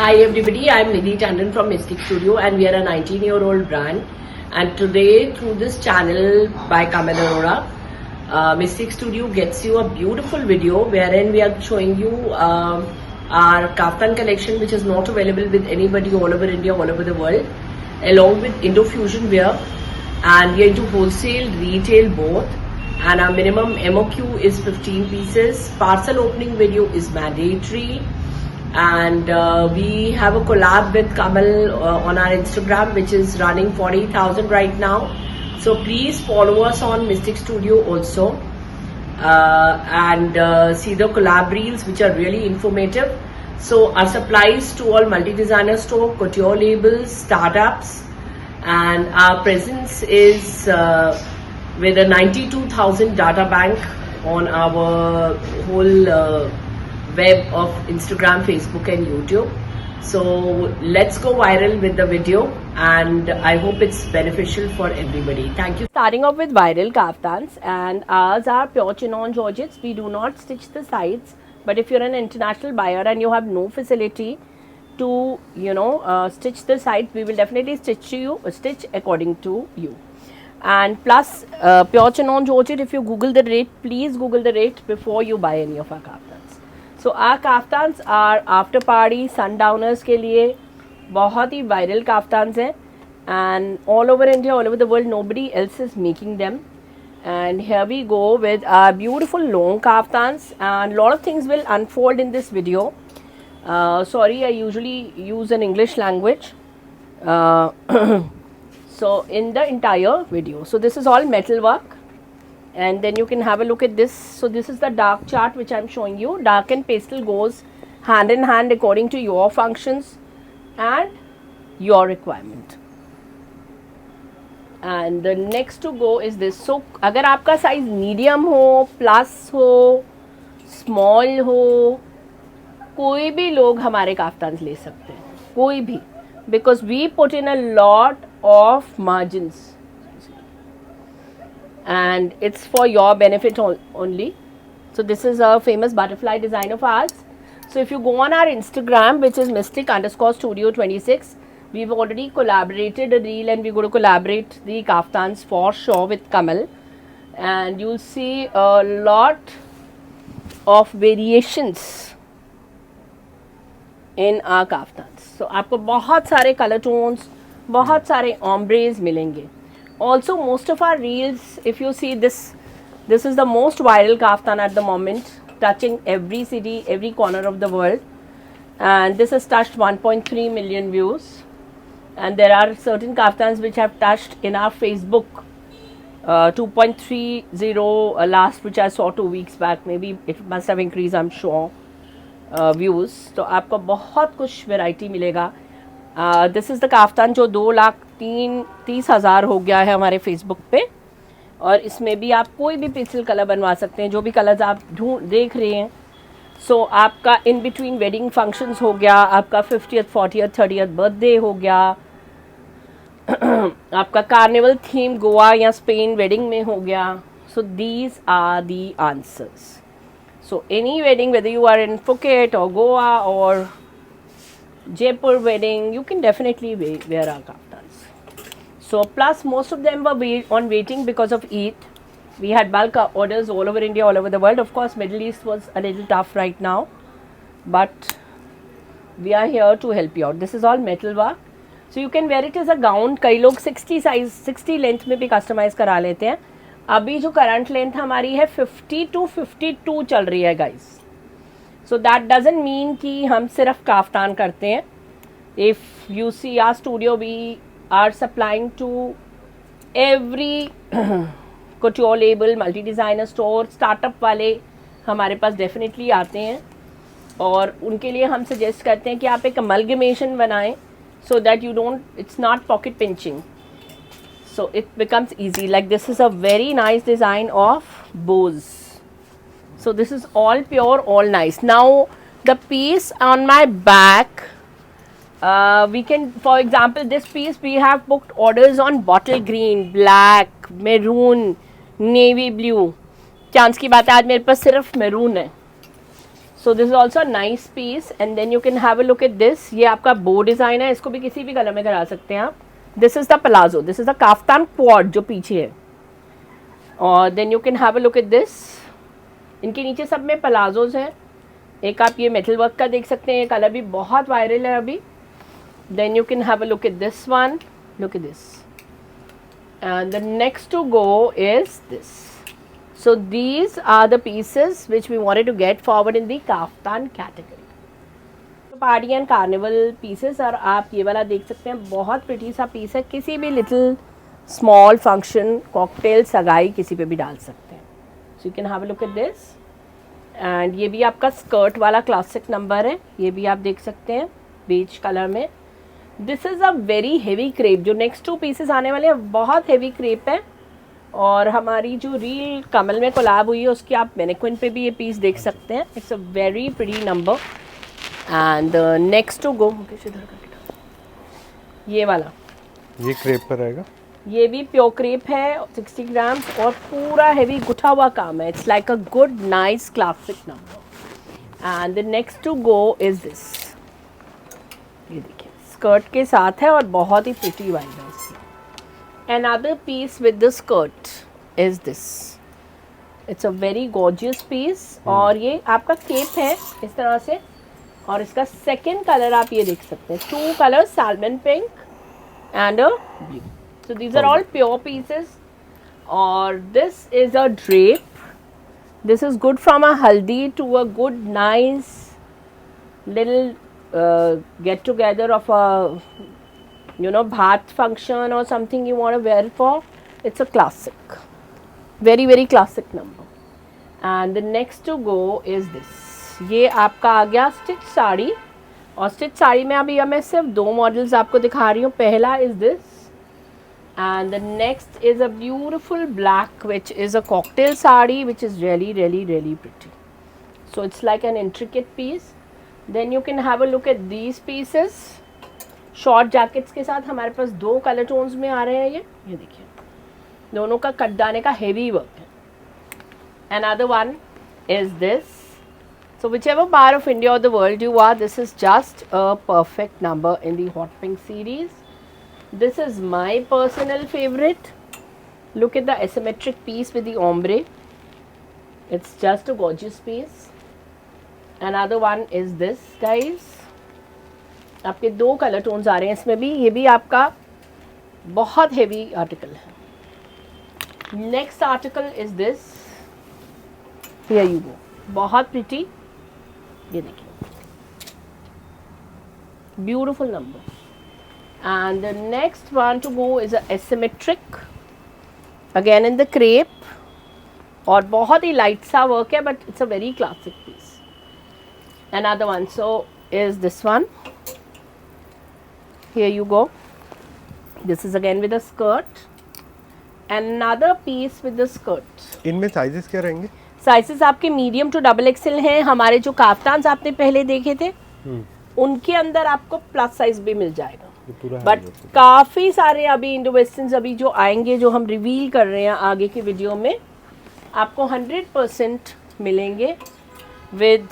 Hi everybody, I am Nidhi Tandon from Mystic Studio and we are a 19-year-old brand. And today through this channel by Kamal Arora, Mystic Studio gets you a beautiful video wherein we are showing you our kaftan collection, which is not available with anybody all over India, all over the world, along with Indo-Fusion wear. And we are into wholesale, retail both. And our minimum MOQ is 15 pieces. Parcel opening video is mandatory. And we have a collab with Kamal on our Instagram, which is running 40,000 right now. So please follow us on Mystic Studio also, and see the collab reels, which are really informative. So our supplies to all multi-designer store, couture labels, startups, and our presence is with a 92,000 data bank on our whole web of Instagram, Facebook and YouTube. So let's go viral with the video, and I hope it's beneficial for everybody. Thank you. Starting off with viral kaftans, and ours are pure chinon georgettes. We do not stitch the sides, but if you're an international buyer and you have no facility to stitch the sides, we will definitely stitch according to you. And plus pure chinon georgette, if you Google the rate, please Google the rate before you buy any of our kaftans. So our kaftans are after party sundowners के लिए बहुत ही viral kaftans हैं, and all over India, all over the world, nobody else is making them. And here we go with our beautiful long kaftans, and lot of things will unfold in this video. Sorry, I usually use an English language. So in the entire video, so this is all metal work. And then you can have a look at this. So this is the dark chart which I am showing you. Dark and pastel goes hand in hand according to your functions and your requirement. And the next to go is this. So अगर आपका size medium हो, plus हो, small हो, कोई भी लोग हमारे काफ्तान्स ले सकते हैं, कोई भी, because we put in a lot of margins. And it's for your benefit only. So this is a famous butterfly design of ours. So if you go on our Instagram, which is mystic_studio26, we've already collaborated a reel, and we're going to collaborate the kaftans for sure with Kamal, and you'll see a lot of variations in our kaftans. So आपको बहुत सारे color tones, बहुत सारे ombres मिलेंगे. Also, most of our reels, if you see this is the most viral kaftan at the moment, touching every city, every corner of the world, and this has touched 1.3 million views. And there are certain kaftans which have touched in our Facebook 2.30 last, which I saw 2 weeks back. Maybe it must have increased, I'm sure, views. तो आपको बहुत कुछ variety मिलेगा. This is the kaftan जो 2,30,000 हो गया है हमारे फेसबुक पे, और इसमें भी आप कोई भी पेस्टल कलर बनवा सकते हैं, जो भी कलर्स आप देख रहे हैं. सो आपका इन बिटवीन वेडिंग फंक्शंस हो गया, आपका 50th 40th 30th बर्थडे हो गया, आपका कार्निवल थीम गोवा या स्पेन वेडिंग में हो गया. So these are the answers. So any wedding, whether you are in Phuket or Goa और Jaipur wedding, you can definitely wear our kaftans. So plus most of them were on waiting because of Eid. We had bulk orders all over India, all over the world. Of course, Middle East was a little tough right now, but we are here to help you out. This is all metal work. So you can wear it as a gown. कई लोग 60 size, 60 length में भी customize करा लेते हैं. अभी जो current length हमारी है 50 to 52 चल रही है guys. So that doesn't mean कि हम सिर्फ काफ्तान करते हैं. If you see our studio, we are supplying to every couture label, multi-designer store, startup वाले हमारे पास definitely आते हैं, और उनके लिए हम suggest करते हैं कि आप एक amalgamation बनाएं, so that you don't, it's not pocket pinching, so it becomes easy. Like this is a very nice design of bows. So this is all pure, all nice. Now the piece on my back, we can, for example, this piece we have booked orders on bottle green, black, maroon, navy blue. Chance की बात है आज मेरे पास सिर्फ maroon है. So this is also nice piece. And then you can have a look at this. ये आपका बो डिजाइन है, इसको भी किसी भी कलर में करा सकते हैं आप. This is the palazzo, this is the kaftan co-ord जो पीछे है. और then you can have a look at this. इनके नीचे सब में प्लाजोज हैं. एक आप ये मेटल वर्क का देख सकते हैं, ये कलर भी बहुत वायरल है अभी. Then you can have a look at this one. Look at this. And the next to go is this. So these are the pieces which we wanted to get forward in the kaftan category. तो party and carnival pieces. और आप ये वाला देख सकते हैं, बहुत pretty सा पीस है. किसी भी little small function, cocktail, सगाई किसी पे भी डाल सकते हैं. So you can have a look at this. And ये भी आपका स्कर्ट वाला क्लासिक नंबर है. ये भी आप देख सकते हैं बेज कलर में. This is a very heavy crepe. जो नेक्स्ट टू पीसेस आने वाले हैं बहुत हेवी क्रेप है. और हमारी जो रील कमल में कोलैब हुई है उसकी आप मैनेक्विन पे भी ये पीस देख सकते हैं. It's a very pretty number. And next to go, ये वाला, ये क्रेप पर रहेगा. ये भी प्योर क्रेप है, 60 ग्राम्स और पूरा हेवी गुठा हुआ काम है. It's like a good nice classic number. And the next to go is this. ये देखिए स्कर्ट के साथ है और बहुत ही प्रिटी वाइब है इसकी. Another piece with the skirt is this. It's a very gorgeous piece. और ये आपका केप है इस तरह से. और इसका सेकेंड कलर आप ये देख सकते हैं. 2 colors, salmon pink and a blue. So these are all pure pieces. और this is a drape. This is good from a haldi to a good nice little get together of a bhaat function or something you want to wear it for. It's a classic, very very classic number. And the next to go is this. ये आपका आ गया stitch sari. और stitch sari में अभी मैं सिर्फ 2 models आपको दिखा रही हूँ. पहला is this and the next is a beautiful black which is a cocktail sari which is really really really pretty. So it's like an intricate piece. Then you can have a look at these pieces. Short jackets के साथ हमारे पास 2 colour tones में आ रहे हैं. ये देखिए दोनों का कटदाने का हेवी वर्क है. Another one is this. So whichever part of India or the world you are, this is just a perfect number in the hot pink series. This is my personal favorite. Look at the asymmetric piece with the ombre. It's just a gorgeous piece. Another one is this, guys. आपके 2 colour tones आ रहे हैं इसमें भी. ये भी आपका बहुत heavy article है. Next article is this. Here you go. बहुत प्रिटी. ये देखिए beautiful number. And the next one to go is asymmetric again in the crepe. और बहुत ही लाइट सा वर्क है but it's a very classic piece. Another one so is this one. Here you go. This is again with a skirt. Another piece with the skirt. इनमें sizes क्या रहेंगे? Sizes आपके medium to double XL हैं. हमारे जो काफ्तान्स आपने पहले देखे थे उनके अंदर आपको प्लस साइज भी मिल जाएगा. बट काफ़ी सारे अभी इंडो वेस्टर्न्स अभी जो आएंगे जो हम रिवील कर रहे हैं आगे की वीडियो में, आपको 100% मिलेंगे विद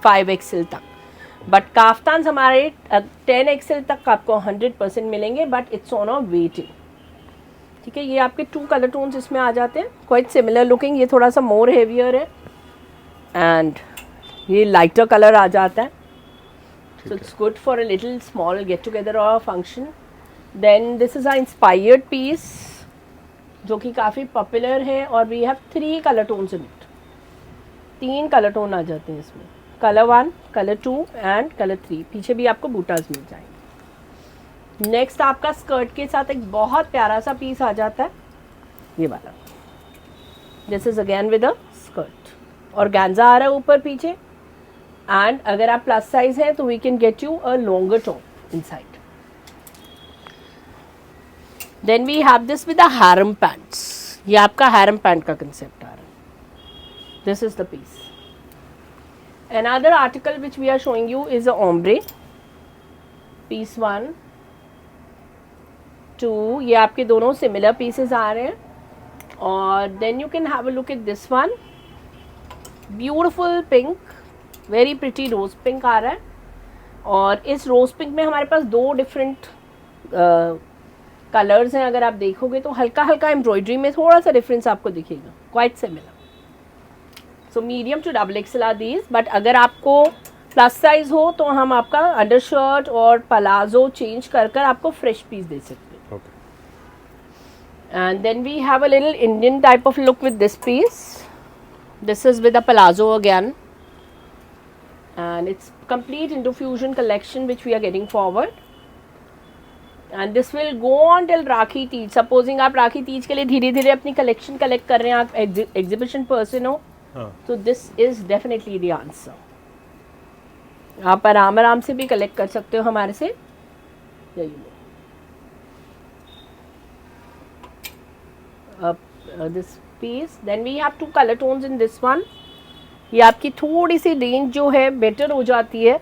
5 एक्सेल तक. बट काफ्तान्स हमारे 10 एक्सेल तक आपको 100% मिलेंगे. But it's on a waiting. ठीक है. ये आपके 2 कलर टोन्स इसमें आ जाते हैं. Quite similar looking. ये थोड़ा सा मोर हेवियर है एंड ये लाइटर कलर आ जाता है. So it's good for a little small get together और function. Then this is a inspired piece जो कि काफ़ी पॉपुलर है. और we have 3 colour tones in it. 3 colour tone आ जाते हैं इसमें. Colour 1, colour 2 and colour 3. पीछे भी आपको बूटाज मिल जाएंगे. नेक्स्ट आपका स्कर्ट के साथ एक बहुत प्यारा सा पीस आ जाता है. ये वाला. This is again with a skirt. और गैंजा आ रहा है ऊपर पीछे. एंड अगर आप प्लस साइज है तो we can get you a longer top inside. Then we have this with a harem pants. ये आपका हैरम पैंट का कंसेप्ट आ रहा है. This is the piece. Another article which we are showing you is a ombre. Piece 1, 2. ये आपके दोनों similar pieces आ रहे हैं. और then you can have a look at this one. Beautiful pink. Very pretty rose pink आ रहा है, और इस रोज पिंक में हमारे पास 2 डिफरेंट कलर्स हैं. अगर आप देखोगे तो हल्का हल्का एम्ब्रॉयडरी में थोड़ा सा डिफरेंस आपको दिखेगा, quite similar. So medium to double XL are these, but अगर आपको प्लस साइज हो तो हम आपका अंडर शर्ट और पलाजो चेंज कर कर आपको फ्रेश पीस दे सकते हैं. Okay. And then we have a little Indian type of look with this piece. This is with a palazzo again, and it's complete Indo fusion collection which we are getting forward, and this will go on till Rakhi Teej. Supposing आप राखी तीज के लिए धीरे धीरे अपनी collection collect कर रहे हैं, आप एग्जीबिशन पर्सन हो, तो this is definitely the answer. आप आराम से भी कलेक्ट कर सकते हो हमारे से. This piece, then we have 2 color tones in this one. ये आपकी थोड़ी सी रेंज जो है बेटर हो जाती है,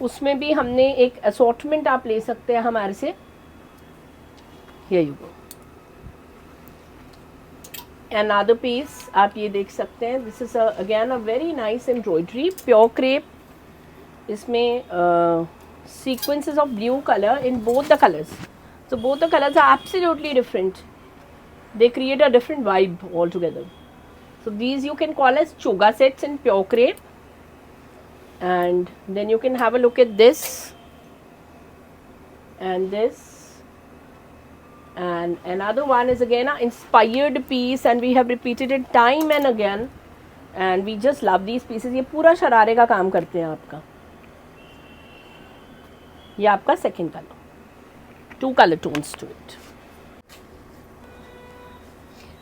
उसमें भी हमने एक असॉर्टमेंट आप ले सकते हैं हमारे से. Here you go. Another piece आप ये देख सकते हैं. This is again a very nice embroidery, pure crepe. इसमें sequences of blue color in both the colors. So both the colors are absolutely different. They create a different vibe altogether. So these you can call as choga sets in pure crepe. And then you can have a look at this and this. And another one is again an inspired piece, and we have repeated it time and again. And we just love these pieces. ये पूरा शरारे का काम करते हैं आपका. ये आपका second colour, 2 color tones to it.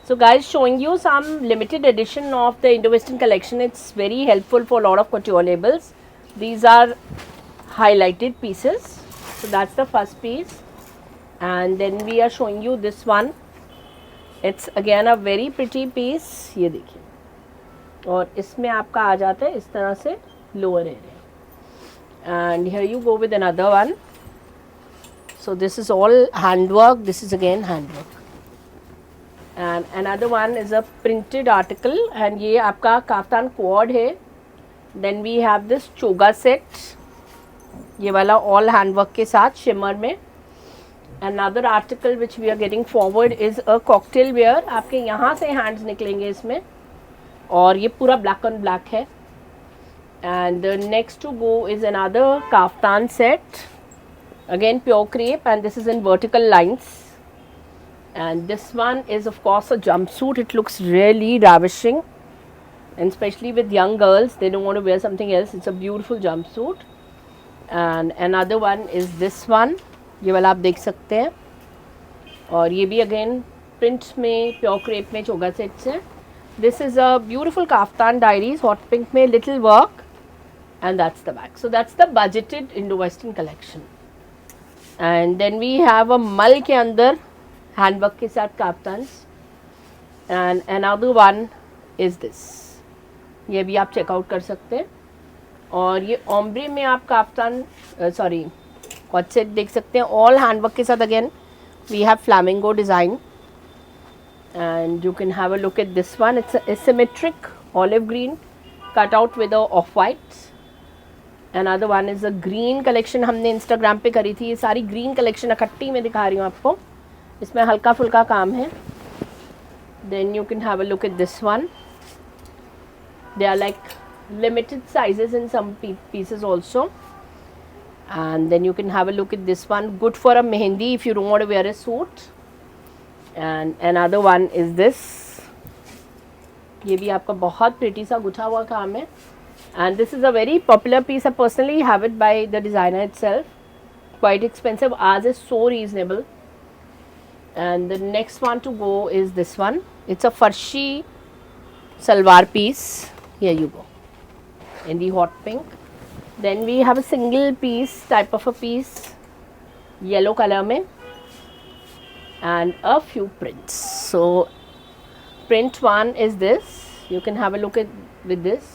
So guys, showing you some limited edition of the Indo-Western collection. It's very helpful for a lot of couture labels. These are highlighted pieces. So that's the first piece, and then we are showing you this one. It's again a very pretty piece. ये देखिए, और इसमें आपका आ जाता है इस तरह से lower area. And here you go with another one. So this is all handwork. This is again handwork. And another one is a printed article, and ये आपका काफ्तान quad है. Then we have this choga set, ये वाला all handwork के साथ shimmer में. Another article which we are getting forward is a cocktail wear. आपके यहाँ से hands निकलेंगे इसमें, और ये पूरा black on black है. And the next to go is another kaftan set, again pure crepe, and this is in vertical lines. And this one is of course a jumpsuit. It looks really ravishing, and especially with young girls, they don't want to wear something else. It's a beautiful jumpsuit. And another one is this one. ये वाला आप देख सकते हैं, और ये भी again print में pure crepe में choga sets है. This is a beautiful kaftan diaries, hot pink में little work, and that's the back. So that's the budgeted Indo-Western collection. And then we have a mal के अंदर handwork के साथ kaftans, and another one is this. ये भी आप checkout कर सकते हैं. और ये ओम्ब्रे में आप काफ्तान सॉरी कॉट सेट देख सकते हैं, ऑल हैंडवर्क के साथ. Again we have flamingo design, and you can have a look at this one. It's symmetric olive green cut out with off white. Another one is a green collection, हमने Instagram पे करी थी. ये सारी green collection इकट्ठी में दिखा रही हूँ आपको, इसमें हल्का फुल्का काम है. Then you can have a look at this one. They are like limited sizes in some pieces also. And then you can have a look at this one, good for a mehndi if you don't want to wear a suit. And another one is this. ये भी आपका बहुत pretty सा गुथा हुआ काम है. And this is a very popular piece. I personally have it by the designer itself. Quite expensive, आज is so reasonable. And the next one to go is this one. It's a farshi salwar piece. Here you go, in the hot pink. Then we have a single piece type of a piece, yellow color mein, and a few prints. So print 1 is this. You can have a look at with this.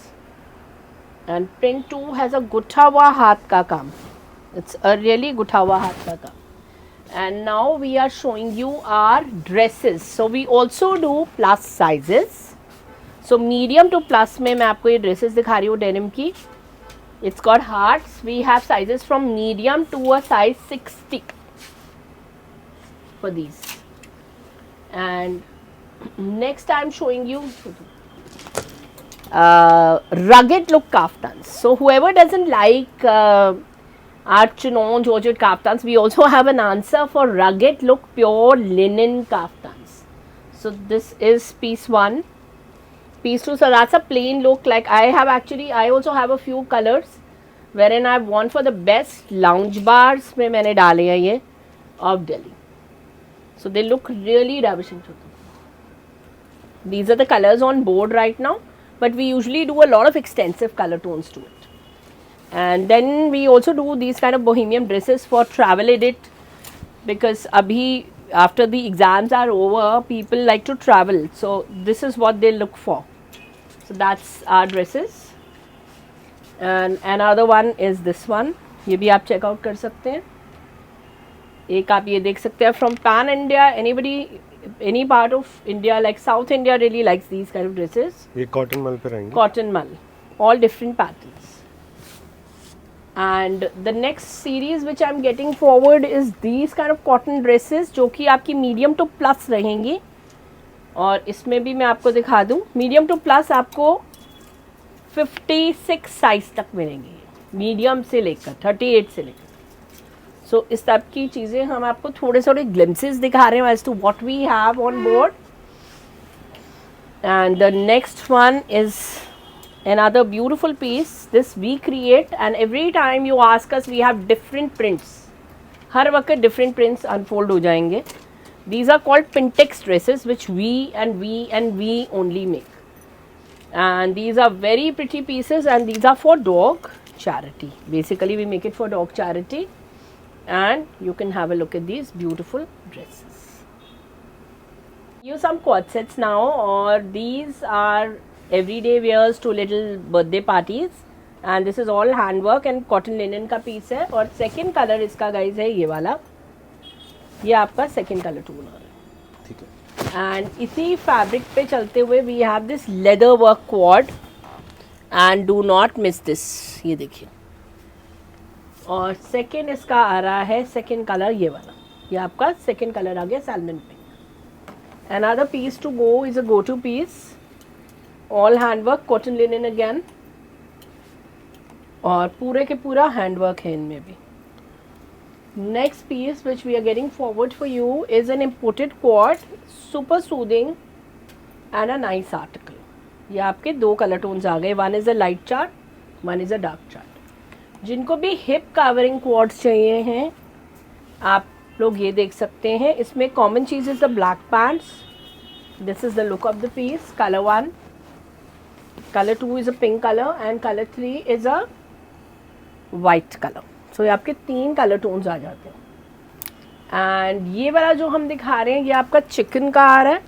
And print 2 has a gutha hua haath ka kaam. It's a really gutha hua haath ka kaam. And now we are showing you our dresses. So we also do plus sizes. So medium to plus में मैं आपको ये dresses दिखा रही हूँ denim की. It's got hearts. We have sizes from medium to a size 60 for these. And next I'm showing you rugged look kaftans. So whoever doesn't like our chinon Georgette kaftans, we also have an answer for rugged look pure linen kaftans. So this is piece 1. Piece 2, so that's a plain look. Like I also have a few colors wherein I want for the best lounge bars में मैंने डाले हैं ये of Delhi. So they look really ravishing. These are the colors on board right now, but we usually do a lot of extensive color tones to it. And then we also do these kind of bohemian dresses for travel edit, because abhi after the exams are over, people like to travel, so this is what they look for. So that's our dresses. And another one is this one. ये भी आप check out कर सकते हैं. एक आप ये देख सकते हैं from pan India. Anybody, any part of India, like South India really likes these kind of dresses. ये cotton mal पे रहेंगे. Cotton mal, all different patterns. And the next series which I'm getting forward is these kind of cotton dresses, जो कि आपकी medium to plus रहेंगी. और इसमें भी मैं आपको दिखा दूँ, मीडियम टू प्लस आपको 56 साइज तक मिलेंगे, मीडियम से लेकर 38 से लेकर. सो इस टाइप की चीज़ें हम आपको थोड़े थोड़े ग्लिम्पसेस दिखा रहे हैं as to what we have on board. And the next one is another beautiful piece. This we create, and every time you ask us, we have different prints. हर वक्त different prints unfold हो जाएंगे. These are called Pintex dresses, which we only make. And these are very pretty pieces, and these are for dog charity. Basically, we make it for dog charity. And you can have a look at these beautiful dresses. Use some quad sets now, or these are everyday wears to little birthday parties. And this is all handwork and cotton linen का piece है. और second color इसका guys है ये वाला. ये आपका second colour twin है. ठीक है. एंड इसी फैब्रिक पे चलते हुए we have this leather work co-ord, and do not miss this. ये देखिए. और सेकेंड इसका आ रहा है सेकेंड कलर ये वाला. ये आपका सेकेंड कलर आ गया salmon pink. Another piece to go is a go to piece, all handwork cotton linen again, और पूरे के पूरा हैंडवर्क है इनमें भी. Next piece which we are getting forward for you is an imported quad, super soothing and a nice article. ये आपके दो कलर टोन्स आ गए. One is a light chart, one is a dark chart. जिनको भी hip covering quartz चाहिए हैं आप लोग ये देख सकते हैं. इसमें कॉमन चीज़ is the black pants. This is the look of the piece. Colour 1, colour 2 is a pink colour, and colour 3 is a white colour. So आपके 3 कलर टोन्स आ जाते हैं. एंड ये वाला जो हम दिखा रहे हैं ये आपका चिकन का आ रहा है,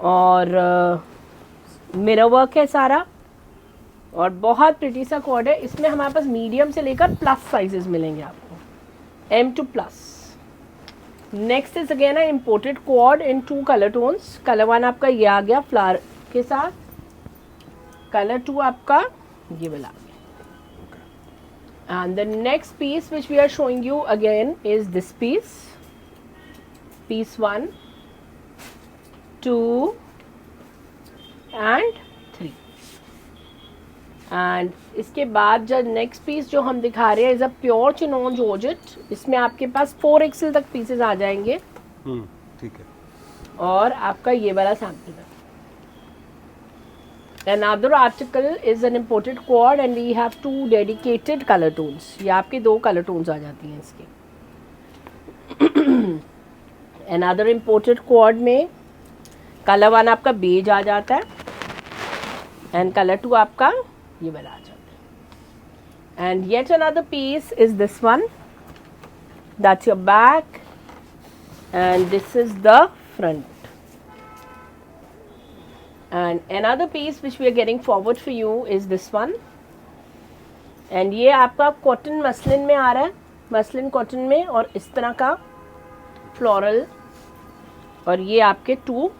और मिरर वर्क है सारा, और बहुत प्रिटी सा कॉर्ड है. इसमें हमारे पास मीडियम से लेकर प्लस साइजेस मिलेंगे आपको, M to प्लस. Next is again a imported co-ord in 2 colour tones. Colour 1 आपका ये आ गया फ्लावर के साथ, कलर 2 आपका ये वाला. And the next piece which we are showing you again is this piece. Piece 1, 2 and 3. And इसके बाद जो next piece जो हम दिखा रहे हैं is a pure chinon georgette. इसमें आपके पास 4XL तक pieces आ जाएंगे. ठीक है. और आपका ये वाला सैम्पल है. Another article is an imported quad, and we have 2 dedicated color tones. ये आपके 2 color tones आ जाती हैं इसके. Another imported quad में color 1 आपका बेज आ जाता है, and color 2 आपका ये वाला आ जाता है. And yet another piece is this one. That's your back, and this is the front. And another piece which we are getting forward for you is this one. And ये आपका cotton muslin में आ रहा है, muslin cotton में, और इस तरह का फ्लोरल, और ये आपके 2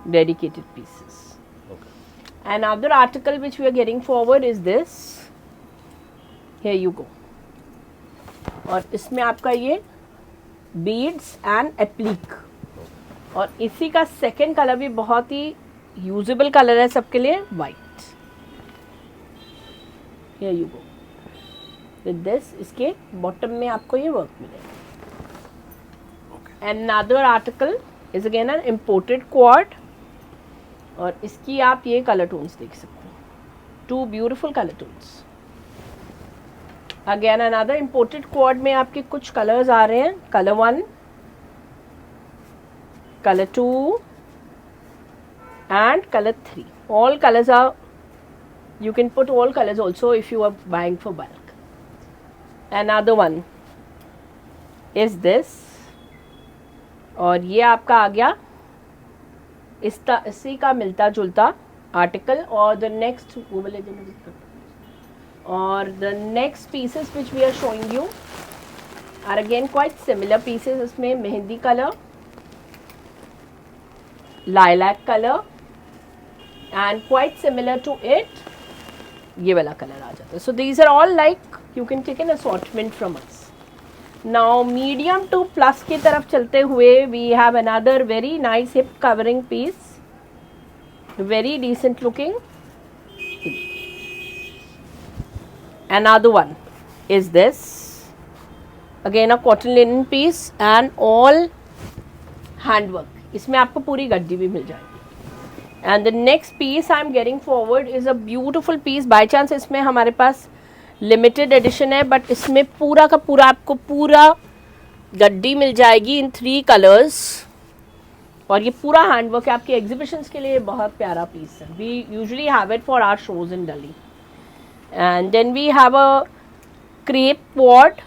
dedicated pieces. Okay. Another article which we are getting forward is this. Here you गो। और इसमें आपका ये बीड्स एंड एप्लिक, और इसी का सेकंड कलर भी बहुत ही यूजेबल कलर है सबके लिए, white. Here you go with this. इसके बॉटम में आपको ये वर्क मिलेगा। Another article is again an imported quad, और इसकी आप ये कलर टोन्स देख सकते हो, 2 beautiful color tones। Again another imported quad में आपके कुछ कलर्स आ रहे हैं, color 1, color 2 and color 3। all colors are, you can put all colors also if you are buying for bulk। Another one is this, और ये आपका आ गया इसी का मिलता जुलता आर्टिकल। और द नेक्स्ट और the next pieces which we are showing you are again quite similar pieces. इसमें mehndi colour, lilac colour and quite similar to it ये वाला कलर आ जाता है। So these are all like you can take an assortment from us. Now medium to plus की तरफ चलते हुए we have another very nice hip covering piece, very decent looking. Another one is this, again a cotton linen piece and all handwork। इसमें आपको पूरी गद्दी भी मिल जाएगी। And the next piece I am getting forward is a beautiful piece। by chance इसमें हमारे पास limited edition है, but इसमें पूरा का पूरा आपको पूरा गद्दी मिल जाएगी इन 3 कलर्स, और ये पूरा हैंडवर्क है। आपके एग्जीबिशंस के लिए बहुत प्यारा पीस है। We usually have it for our shows in Delhi. And then we have a crepe quad,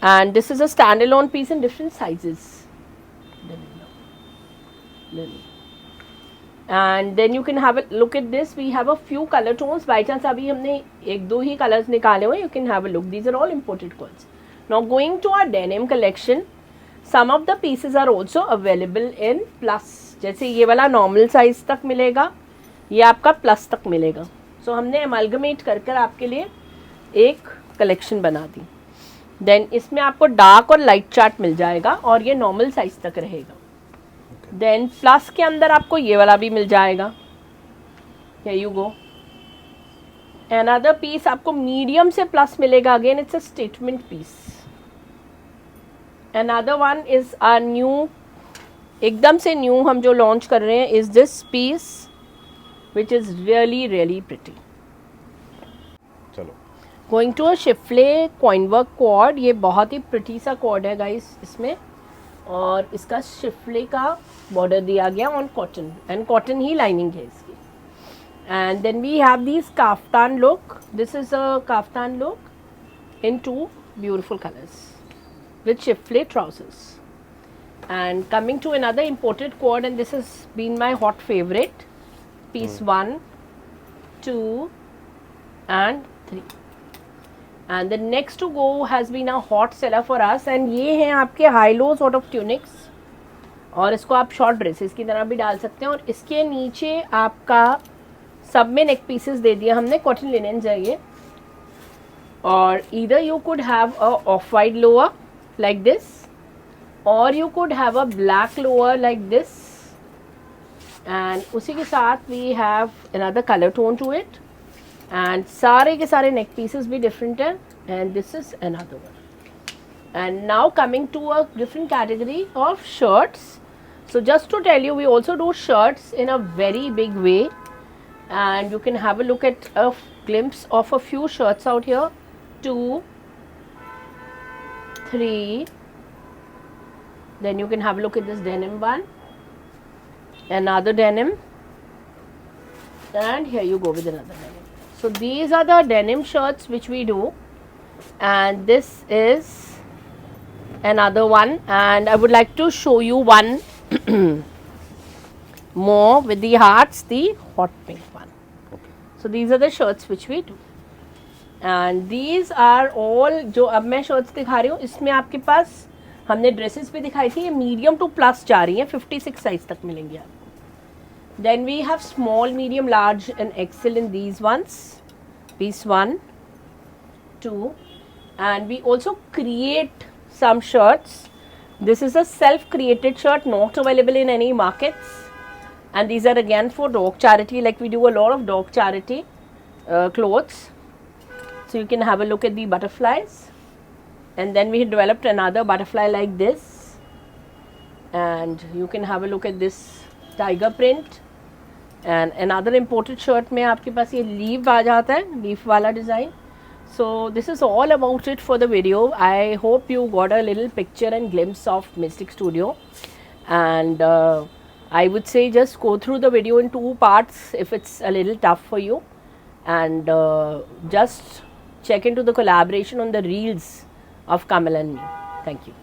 and this is a standalone piece in different sizes। And then you can have a look at this। we have a few color tones। by chance अभी हमने 1-2 ही colors निकाले हुए। you can have a look, these are all imported quads। now going to our denim collection, some of the pieces are also available in plus। जैसे ये वाला normal size तक मिलेगा, ये आपका plus तक मिलेगा। तो हमने एमलगमेट कर कर आपके लिए एक कलेक्शन बना दी। देन इसमें आपको डार्क और लाइट चार्ट मिल जाएगा, और ये नॉर्मल साइज तक रहेगा। देन प्लस के अंदर आपको ये वाला भी मिल जाएगा। Here you go. Another piece आपको मीडियम से प्लस मिलेगा। Again it's a statement piece. Another one is a new, एकदम से न्यू हम जो लॉन्च कर रहे हैं is this piece which is really pretty। चलो going to a schiffli coin work quad. ये बहुत ही प्रिटी सा क्वाड है गाइस इसमें, और इसका शिफले का बॉर्डर दिया गया ऑन कॉटन, एंड कॉटन ही लाइनिंग है इसकी। And then we have this kaftan look. This is a kaftan look in 2 beautiful colors with schiffli trousers। and coming to another imported quad, and this has been my hot favorite, piece 1, 2 and 3। and the next to go has been a hot seller for us, and ये हैं आपके high low sort of tunics, और इसको आप short dresses की तरह भी डाल सकते हैं। और इसके नीचे आपका सब में नेक पीसेस दे दिया हमने, कॉटन लिनन चाहिए। और either you could have a off-white lower like this, or you could have a black lower like this, and उसी के साथ we have another color tone to it, and सारे के सारे neck pieces भी different हैं, and this is another one। and now coming to a different category of shirts। so just to tell you, we also do shirts in a very big way, and you can have a look at a glimpse of a few shirts out here। 2, 3, then you can have a look at this denim one, another denim, and here you go with another denim। so these are the denim shirts which we do, and this is another one, and I would like to show you one more with the hearts, the hot pink one। so these are the shirts which we do, and these are all जो अब मैं shirts दिखा रही हूँ, इसमें आपके पास हमने dresses भी दिखाई थी, ये मीडियम टू प्लस जा रही हैं, 56 साइज तक मिलेंगी आपको। Then we have small, medium, large and XL in these ones. Piece 1, too. And we also create some shirts. This is a self-created shirt, not available in any markets. And these are again for dog charity, like we do a lot of dog charity clothes. So you can have a look at the butterflies. And then we developed another butterfly like this. And you can have a look at this tiger print. And another imported shirt में आपके पास ये leaf आ जाता है, leaf वाला design. So this is all about it for the video. I hope you got a little picture and glimpse of Mystic Studio. And I would say just go through the video in 2 parts if it's a little tough for you. And just check into the collaboration on the reels of Kamal and me. Thank you.